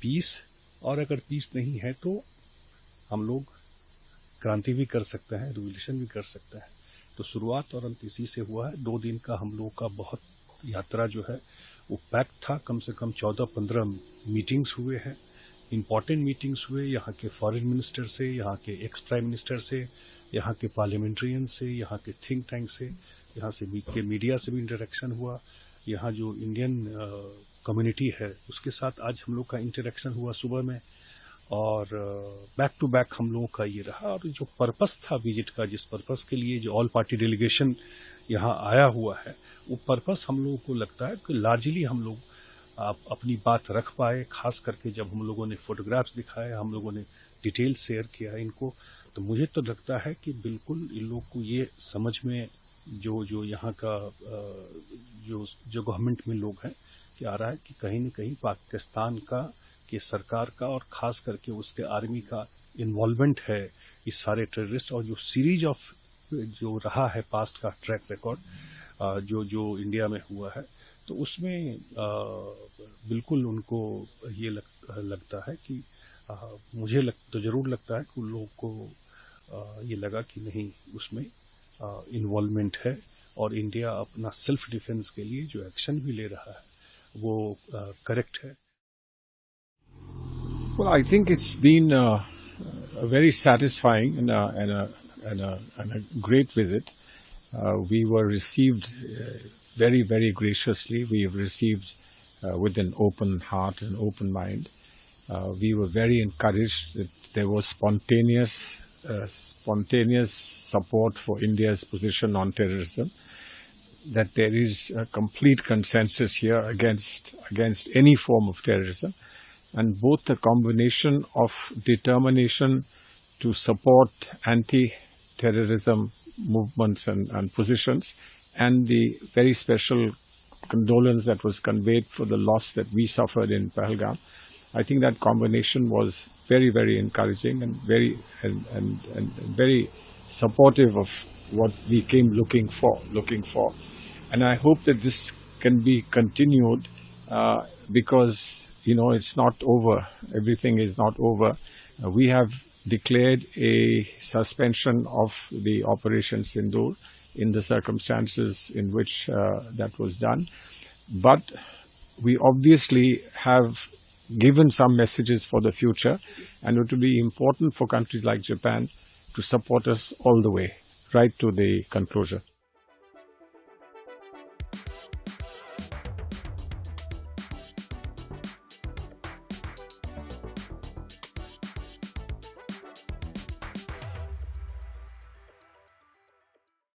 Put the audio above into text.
Piece, और अगर piece नहीं है तो हम लोग क्रांति भी कर सकते हैं, रिवॉल्यूशन भी कर सकते हैं। तो शुरुआत और अंत इसी से हुआ है। 2 दिन का हम लोगों का बहुत यात्रा जो है वो पैक था। कम से कम 14-15 मीटिंग्स हुए हैं, इम्पॉर्टेंट मीटिंग्स हुए यहाँ के फॉरेन मिनिस्टर से, यहाँ के एक्स प्राइम मिनिस्टर से, यहाँ के पार्लियामेंट्रियन से, यहाँ के थिंक टैंक से, यहाँ से के मीडिया से भी इंटरेक्शन हुआ। यहाँ जो इंडियन कम्युनिटी है उसके साथ आज हम लोग का इंटरेक्शन हुआ सुबह में, और बैक टू बैक हम लोगों का ये रहा। और जो पर्पस था विजिट का, जिस पर्पस के लिए जो ऑल पार्टी डेलीगेशन यहाँ आया हुआ है, वो पर्पस हम लोगों को लगता है कि लार्जली हम लोग अपनी बात रख पाए। खास करके जब हम लोगों ने फोटोग्राफ्स दिखाए, हम लोगों ने डिटेल शेयर किया इनको, तो मुझे तो लगता है कि बिल्कुल इन लोग को ये समझ में जो यहाँ का जो गवर्नमेंट में लोग हैं कि आ रहा है कि कहीं न कहीं पाकिस्तान के सरकार का और खास करके उसके आर्मी का इन्वॉल्वमेंट है इस सारे टेररिस्ट, और जो सीरीज ऑफ जो रहा है पास्ट का ट्रैक रिकॉर्ड जो इंडिया में हुआ है, तो उसमें बिल्कुल उनको ये लगता है कि मुझे तो जरूर लगता है कि उन लोगों को ये लगा कि नहीं, उसमें इन्वॉल्वमेंट है, और इंडिया अपना सेल्फ डिफेंस के लिए जो एक्शन भी ले रहा है वो करेक्ट है। Well, I think it's been a very satisfying and a great visit. We were received very, very graciously. We have received with an open heart and open mind. We were very encouraged that there was spontaneous support for India's position on terrorism, that there is a complete consensus here against any form of terrorism, and both the combination of determination to support anti-terrorism movements and positions, and the very special condolence that was conveyed for the loss that we suffered in Pahalgam. I think that combination was very, very encouraging and very supportive of what we came looking for. And I hope that this can be continued because, it's not over. Everything is not over. We have declared a suspension of the Operation Sindoor in the circumstances in which that was done. But we obviously have given some messages for the future, and it will be important for countries like Japan to support us all the way, right to the conclusion.